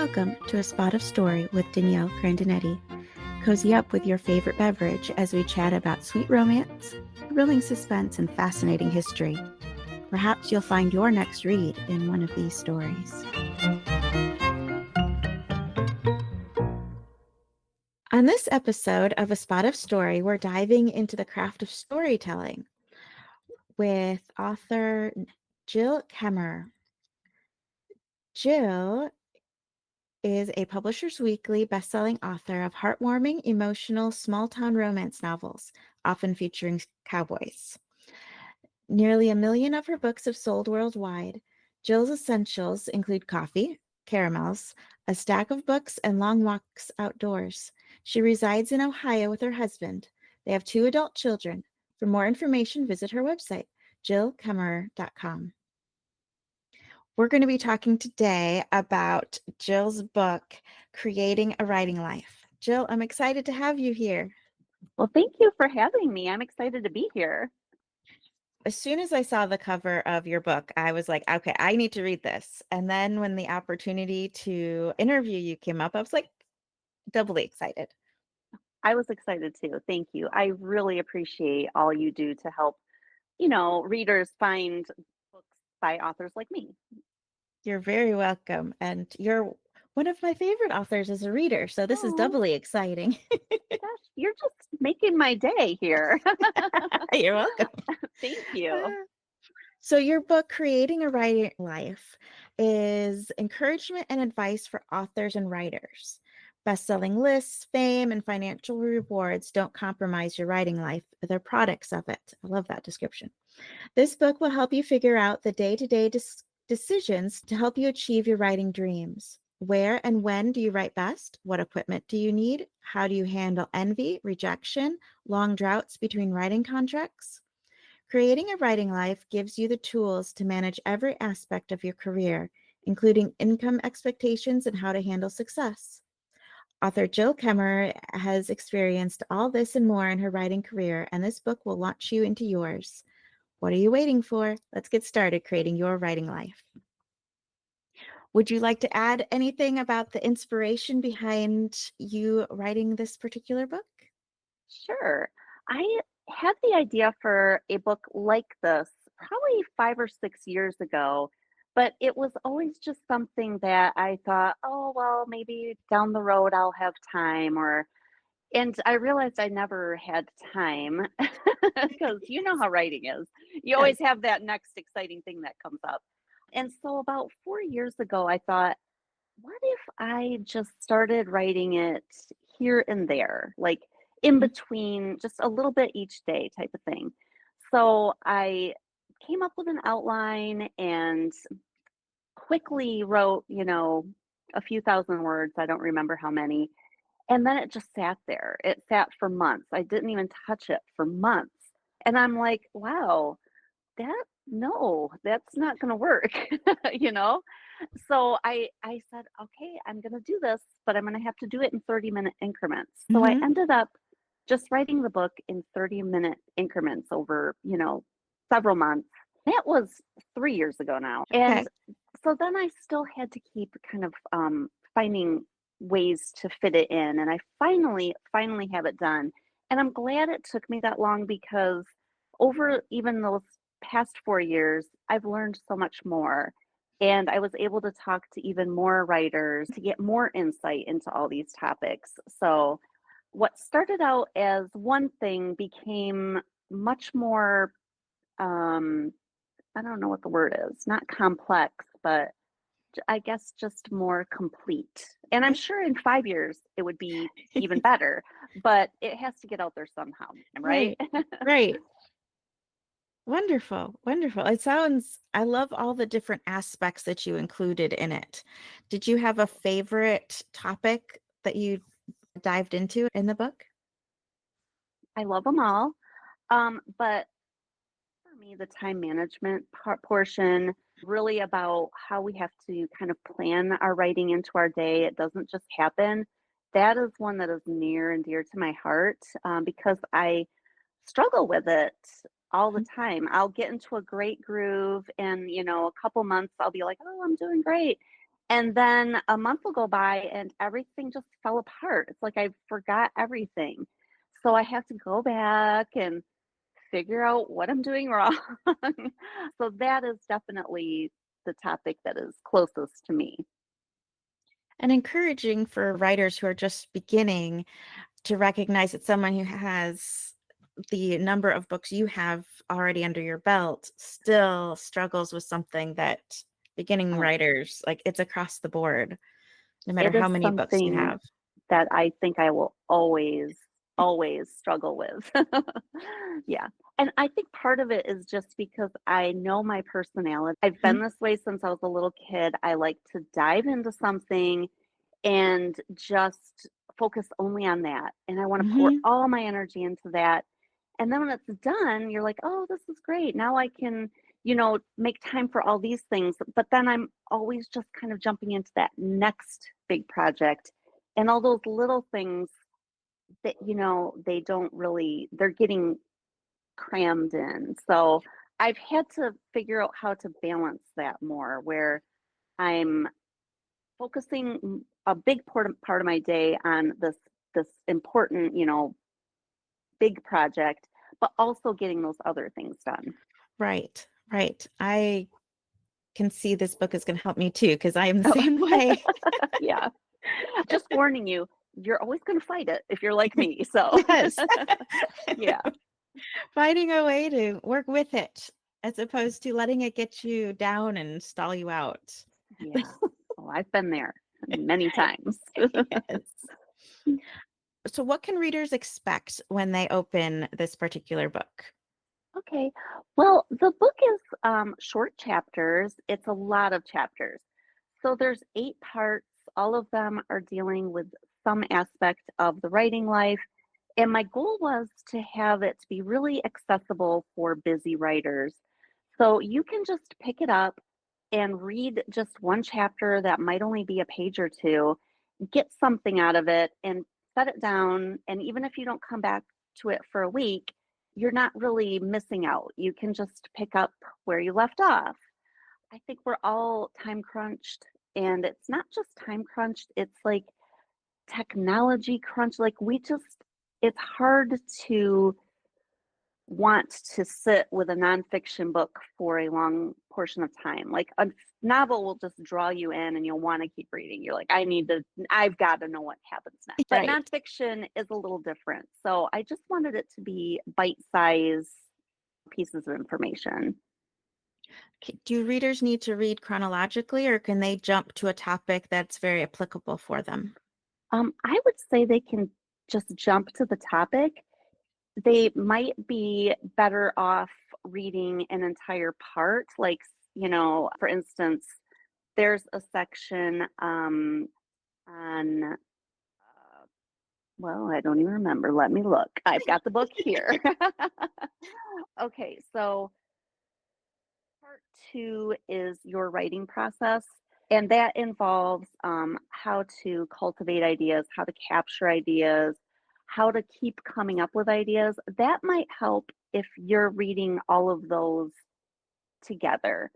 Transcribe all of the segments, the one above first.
Welcome to A Spot of Story with Danielle Grandinetti. Cozy up with your favorite beverage as we chat about sweet romance, thrilling suspense, and fascinating history. Perhaps you'll find your next read in one of these stories. On this episode of A Spot of Story, we're diving into the craft of storytelling with author Jill Kemerer. Jill is a Publishers Weekly bestselling author of heartwarming, emotional, small-town romance novels, often featuring cowboys. Nearly 1 million of her books have sold worldwide. Jill's essentials include coffee, caramels, a stack of books, and long walks outdoors. She resides in Ohio with her husband. They have 2 adult children. For more information, visit her website, jillkemerer.com. We're going to be talking today about Jill's book, Creating a Writing Life. Jill, I'm excited to have you here. Well, thank you for having me. I'm excited to be here. As soon as I saw the cover of your book, I was like, okay, I need to read this. And then when the opportunity to interview you came up, I was like doubly excited. I was excited too. Thank you. I really appreciate all you do to help, readers find books by authors like me. You're very welcome. And you're one of my favorite authors as a reader. So this is Oh, doubly exciting. gosh, you're just making my day here. You're welcome. Thank you. So your book, Creating a Writing Life, is encouragement and advice for authors and writers. Best-selling lists, fame, and financial rewards don't compromise your writing life. They're products of it. I love that description. This book will help you figure out the day-to-day decisions to help you achieve your writing dreams. Where and when do you write best? What equipment do you need? How do you handle envy, rejection, long droughts between writing contracts? Creating a Writing Life gives you the tools to manage every aspect of your career, including income expectations and how to handle success. Author Jill Kemerer has experienced all this and more in her writing career, and this book will launch you into yours. What are you waiting for? Let's get started creating your writing life. Would you like to add anything about the inspiration behind you writing this particular book? Sure. I had the idea for a book like this probably 5 or 6 years ago, but it was always just something that I thought, oh, well, maybe down the road I'll have time and I realized I never had time because you know how writing is. You Yes. always have that next exciting thing that comes up. And so about 4 years ago, I thought, what if I just started writing it here and there, like in between, just a little bit each day type of thing? So I came up with an outline and quickly wrote, a few thousand words. I don't remember how many. And then it just sat there. It sat for months. I didn't even touch it for months. And I'm like, wow, no, that's not going to work, you know? So I said, okay, I'm going to do this, but I'm going to have to do it in 30-minute increments. So I Mhm. ended up just writing the book in 30-minute increments over, several months. That was 3 years ago now. Okay. And so then I still had to keep kind of finding ways to fit it in. And I finally have it done. And I'm glad it took me that long because over even those past 4 years, I've learned so much more. And I was able to talk to even more writers to get more insight into all these topics. So, what started out as one thing became much more, I don't know what the word is, not complex, but I guess just more complete. And I'm sure in 5 years it would be even better, but it has to get out there somehow, right? Right. Right. Wonderful. Wonderful. I love all the different aspects that you included in it. Did you have a favorite topic that you dived into in the book? I love them all. But for me, the time management portion, really about how we have to kind of plan our writing into our day. It doesn't just happen. That is one that is near and dear to my heart because I struggle with it all the time. I'll get into a great groove and, a couple months I'll be like, oh, I'm doing great. And then a month will go by and everything just fell apart. It's like I forgot everything. So I have to go back and figure out what I'm doing wrong. So that is definitely the topic that is closest to me. And encouraging for writers who are just beginning to recognize that someone who has the number of books you have already under your belt still struggles with something that beginning Oh, writers, like, it's across the board, no matter it how is many books you something have. that I think I will always, always struggle with. Yeah. And I think part of it is just because I know my personality. I've Mhm, been this way since I was a little kid. I like to dive into something and just focus only on that. And I want to pour mhm, all my energy into that. And then when it's done, you're like, oh, this is great. Now I can, make time for all these things. But then I'm always just kind of jumping into that next big project. And all those little things that, they don't really, they're getting crammed in. So I've had to figure out how to balance that more where I'm focusing a big part of my day on this important, big project, but also getting those other things done. right, right. I can see this book is gonna help me too, because I am the Oh, same way. yeah. Just warning you, you're always going to fight it if you're like me. So, Yes. yeah. Finding a way to work with it, as opposed to letting it get you down and stall you out. Yeah. Oh, I've been there many times. Yes. So what can readers expect when they open this particular book? Okay. Well, the book is short chapters. It's a lot of chapters. So there's 8 parts. All of them are dealing with some aspect of the writing life. And my goal was to have it to be really accessible for busy writers. So you can just pick it up and read just one chapter that might only be a page or two, get something out of it and set it down. And even if you don't come back to it for a week, you're not really missing out. You can just pick up where you left off. I think we're all time crunched, and it's not just time crunched, it's like technology crunch. Like, it's hard to want to sit with a nonfiction book for a long portion of time. Like a novel will just draw you in and you'll want to keep reading. You're like, I've got to know what happens next. But Right. nonfiction is a little different. So I just wanted it to be bite-sized pieces of information. Do readers need to read chronologically, or can they jump to a topic that's very applicable for them? I would say they can just jump to the topic. They might be better off reading an entire part. Like, for instance, there's a section on, well, I don't even remember. Let me look. I've got the book here. Okay, so part 2 is your writing process, and that involves how to cultivate ideas, how to capture ideas, how to keep coming up with ideas. That might help if you're reading all of those together,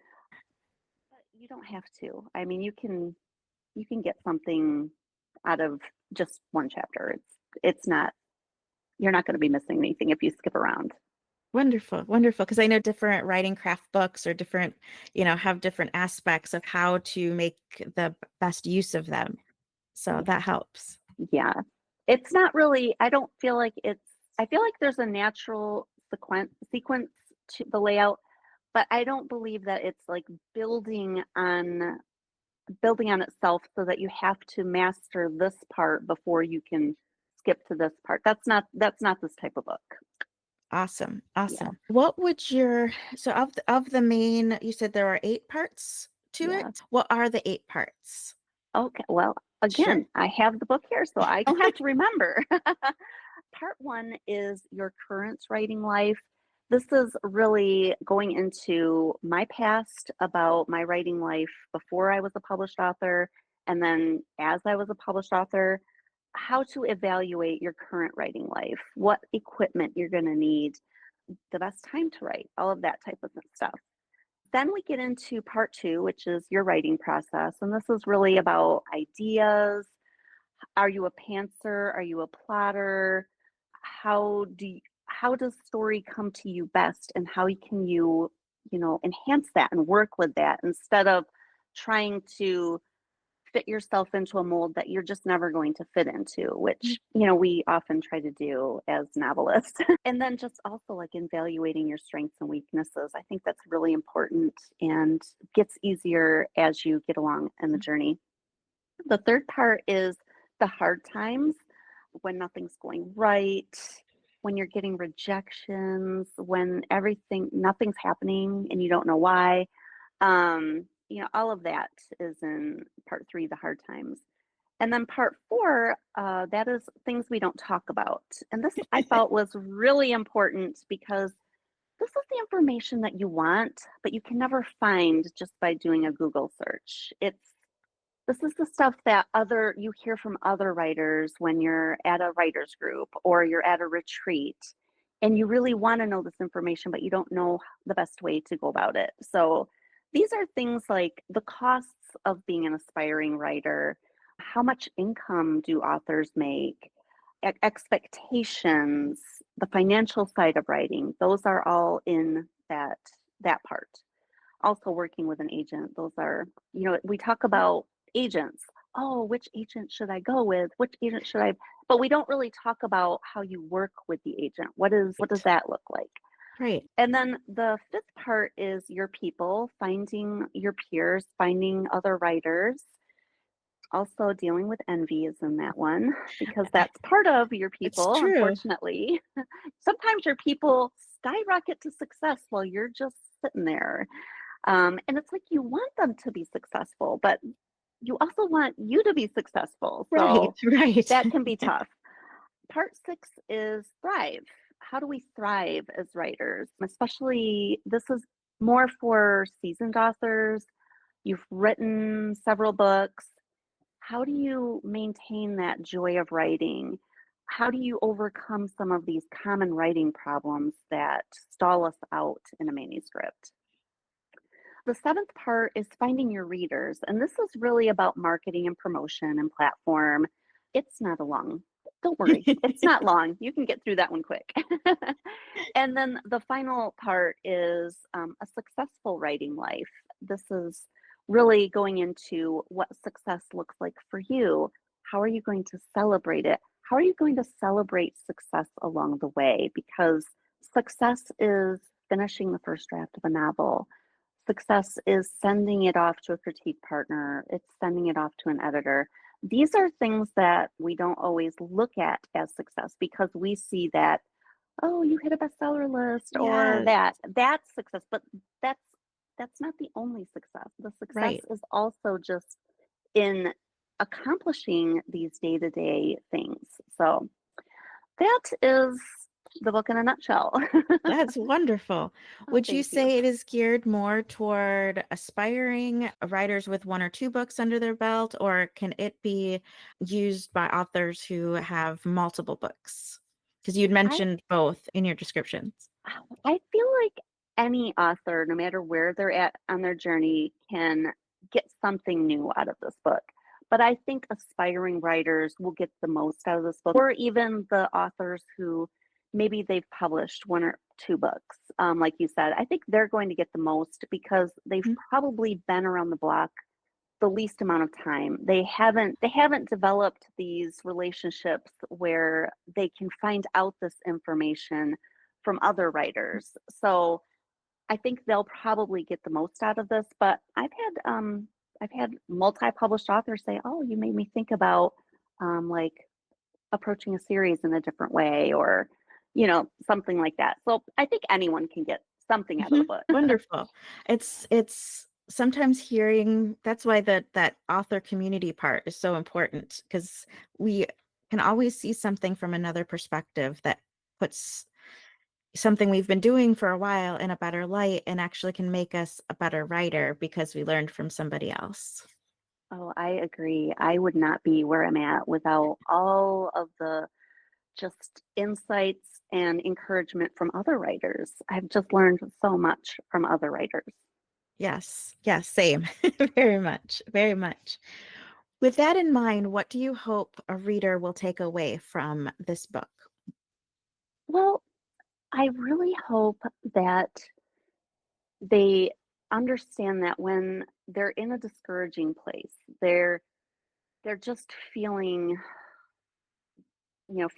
but you don't have to. I mean, you can get something out of just one chapter. It's not you're not going to be missing anything if you skip around. Wonderful, wonderful. Because I know different writing craft books or different, have different aspects of how to make the best use of them. So Yeah. that helps. Yeah. It's not really I don't feel like I feel like there's a natural sequence to the layout, but I don't believe that it's like building on itself so that you have to master this part before you can skip to this part. That's not this type of book. Awesome, Yeah. awesome. What would your so of the main, you said there are 8 parts to Yeah. it? What are the 8 parts? Okay. Well, Sure. again, I have the book here, so I don't have to remember. Part 1 is your current writing life. This is really going into my past about my writing life before I was a published author, and then as I was a published author, how to evaluate your current writing life, what equipment you're going to need, the best time to write, all of that type of stuff. Then we get into part two, which is your writing process. And this is really about ideas. Are you a pantser? Are you a plotter? How does story come to you best, and how can you enhance that and work with that instead of trying to fit yourself into a mold that you're just never going to fit into, Mm. which, we often try to do as novelists. And then just also like evaluating your strengths and weaknesses. I think that's really important and gets easier as you get along in the journey. The third part is the hard times when nothing's going right, when you're getting rejections, when nothing's happening and you don't know why. All of that is in part three, the hard times. And then part four, that is things we don't talk about. And this I felt was really important because this is the information that you want, but you can never find just by doing a Google search. This is the stuff that you hear from other writers when you're at a writers group or you're at a retreat and you really want to know this information, but you don't know the best way to go about it. So these are things like the costs of being an aspiring writer, how much income do authors make, expectations, the financial side of writing. Those are all in that part. Also working with an agent. Those are, we talk about agents. Oh, which agent should I go with? Which agent should I? But we don't really talk about how you work with the agent. What does that look like? Right. And then the fifth part is your people, finding your peers, finding other writers. Also dealing with envy is in that one because that's part of your It's people, true. unfortunately. Sometimes your people skyrocket to success while you're just sitting there. And it's like you want them to be successful, but you also want you to be successful. Right, So right. that can be tough. Part six is thrive. How do we thrive as writers? Especially, this is more for seasoned authors. You've written several books. How do you maintain that joy of writing? How do you overcome some of these common writing problems that stall us out in a manuscript? The seventh part is finding your readers. And this is really about marketing and promotion and platform. It's not a long, don't worry, it's not long. You can get through that one quick. And then the final part is a successful writing life. This is really going into what success looks like for you. How are you going to celebrate it? How are you going to celebrate success along the way? Because success is finishing the first draft of a novel. Success is sending it off to a critique partner. It's sending it off to an editor. These are things that we don't always look at as success because we see that, oh, you hit a bestseller list or Yes, that's success, but that's not the only success. The success right. is also just in accomplishing these day-to-day things. So that is the book in a nutshell. That's wonderful. Oh, Would you thank you. say it is geared more toward aspiring writers with one or two books under their belt, or can it be used by authors who have multiple books? Because you'd I mentioned both in your descriptions. I feel like any author, no matter where they're at on their journey, can get something new out of this book. But I think aspiring writers will get the most out of this book, or even the authors who maybe they've published one or two books. Like you said, I think they're going to get the most because they've Mhm. probably been around the block the least amount of time. They haven't developed these relationships where they can find out this information from other writers. So I think they'll probably get the most out of this. But I've had multi-published authors say, "Oh, you made me think about like approaching a series in a different way," or something like that. So I think anyone can get something out of the Mhm. book. Wonderful. It's sometimes hearing that's why that author community part is so important because we can always see something from another perspective that puts something we've been doing for a while in a better light and actually can make us a better writer because we learned from somebody else. Oh, I agree. I would not be where I'm at without all of the just insights and encouragement from other writers. I've just learned so much from other writers. Yes. Yes, same. Very much, very much. With that in mind, what do you hope a reader will take away from this book? Well, I really hope that they understand that when they're in a discouraging place, they're just feeling,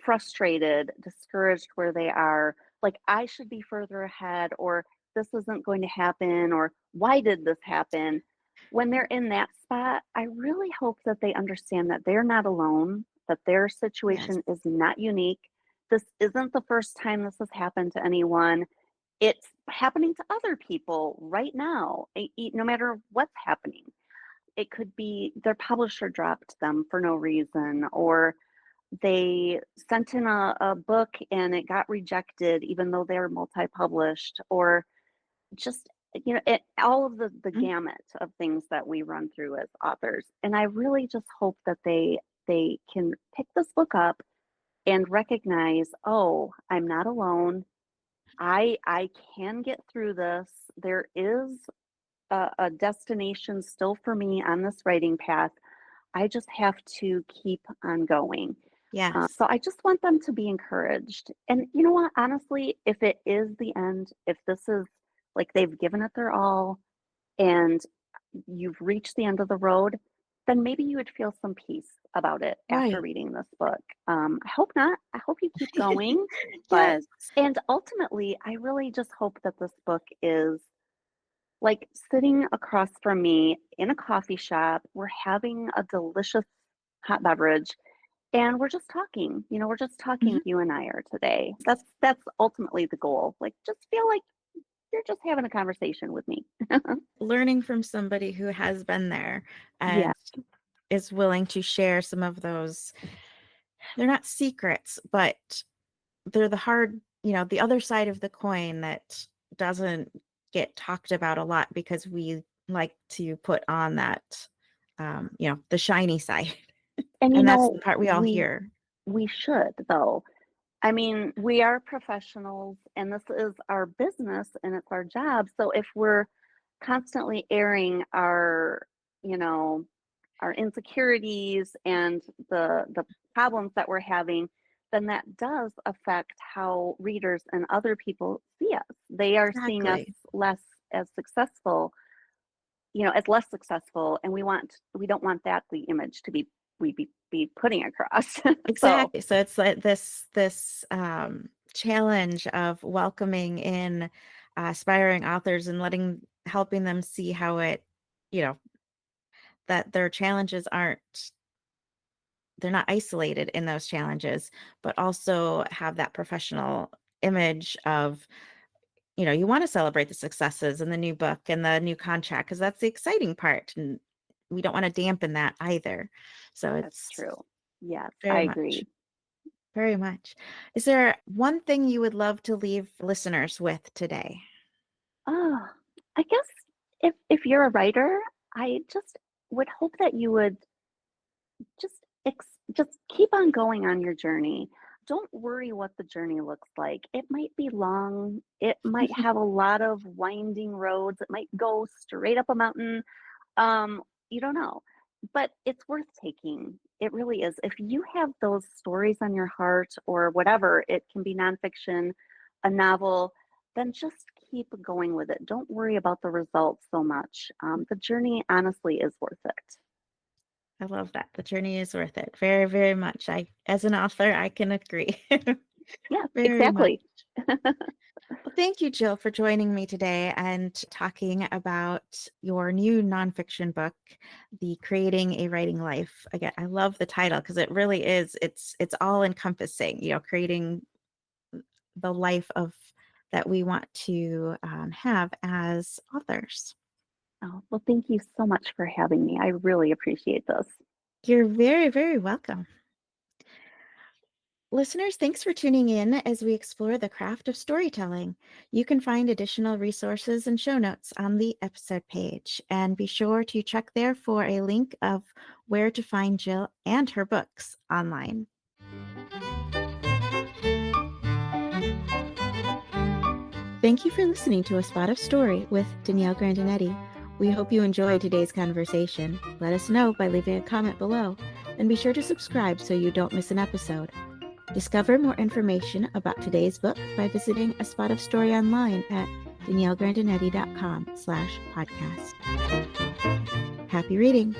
frustrated, discouraged where they are, like I should be further ahead, or this isn't going to happen, or why did this happen? When they're in that spot, I really hope that they understand that they're not alone, that their Yes. situation is not unique. This isn't the first time this has happened to anyone. It's happening to other people right now, no matter what's happening. It could be their publisher dropped them for no reason, or they sent in a book and it got rejected even though they're multi-published, or just all of the Mm, gamut of things that we run through as authors. And I really just hope that they can pick this book up and recognize, oh, I'm not alone. I can get through this. There is a destination still for me on this writing path. I just have to keep on going. yes. So I just want them to be encouraged. And you know what? Honestly, if it is the end, if this is like they've given it their all and you've reached the end of the road, then maybe you would feel some peace about it after Right. reading this book. I hope not. I hope you keep going. But, Yes. and ultimately, I really just hope that this book is like sitting across from me in a coffee shop. We're having a delicious hot beverage and we're just talking. We're just talking Mhm. like you and I are today. That's ultimately the goal. Like just feel like you're just having a conversation with me. Learning from somebody who has been there Yeah. and is willing to share some of those, they're not secrets, but they're the hard, the other side of the coin that doesn't get talked about a lot because we like to put on that, the shiny side. And And that's the part we all we hear. we should though. I mean, we are professionals and this is our business and it's our job. So if we're constantly airing you know, our insecurities and the problems that we're having, then that does affect how readers and other people see us. They are seeing us Exactly. less as successful, as less successful, and we don't want that the image to be putting across. So Exactly. So it's like this challenge of welcoming in aspiring authors and helping them see how you know, that their challenges aren't they're not isolated in those challenges, but also have that professional image of, you want to celebrate the successes and the new book and the new contract because that's the exciting part. And we don't want to dampen that either. So that's it's true. Yes, I very much, agree. very much. Is there one thing you would love to leave listeners with today? Oh, I guess if you're a writer, I just would hope that you would just keep on going on your journey. Don't worry what the journey looks like. It might be long. It might have a lot of winding roads. It might go straight up a mountain. You don't know, but it's worth taking. It really is. If you have those stories on your heart or whatever, it can be nonfiction, a novel, then just keep going with it. Don't worry about the results so much. The journey honestly is worth it. I love that. The journey is worth it. Very, very much. As an author, I can agree. Yeah, Very much. exactly. Well, thank you, Jill, for joining me today and talking about your new nonfiction book, The Creating a Writing Life. Again, I love the title because it really is, it's all encompassing, creating the life of that we want to have as authors. Oh, well, thank you so much for having me. I really appreciate this. You're very, very welcome. Listeners, thanks for tuning in as we explore the craft of storytelling. You can find additional resources and show notes on the episode page, and be sure to check there for a link of where to find Jill and her books online. Thank you for listening to A Spot of Story with Danielle Grandinetti. We hope you enjoyed today's conversation. Let us know by leaving a comment below, and be sure to subscribe so you don't miss an episode. Discover more information about today's book by visiting A Spot of Story online at daniellegrandinetti.com/podcast. Happy reading!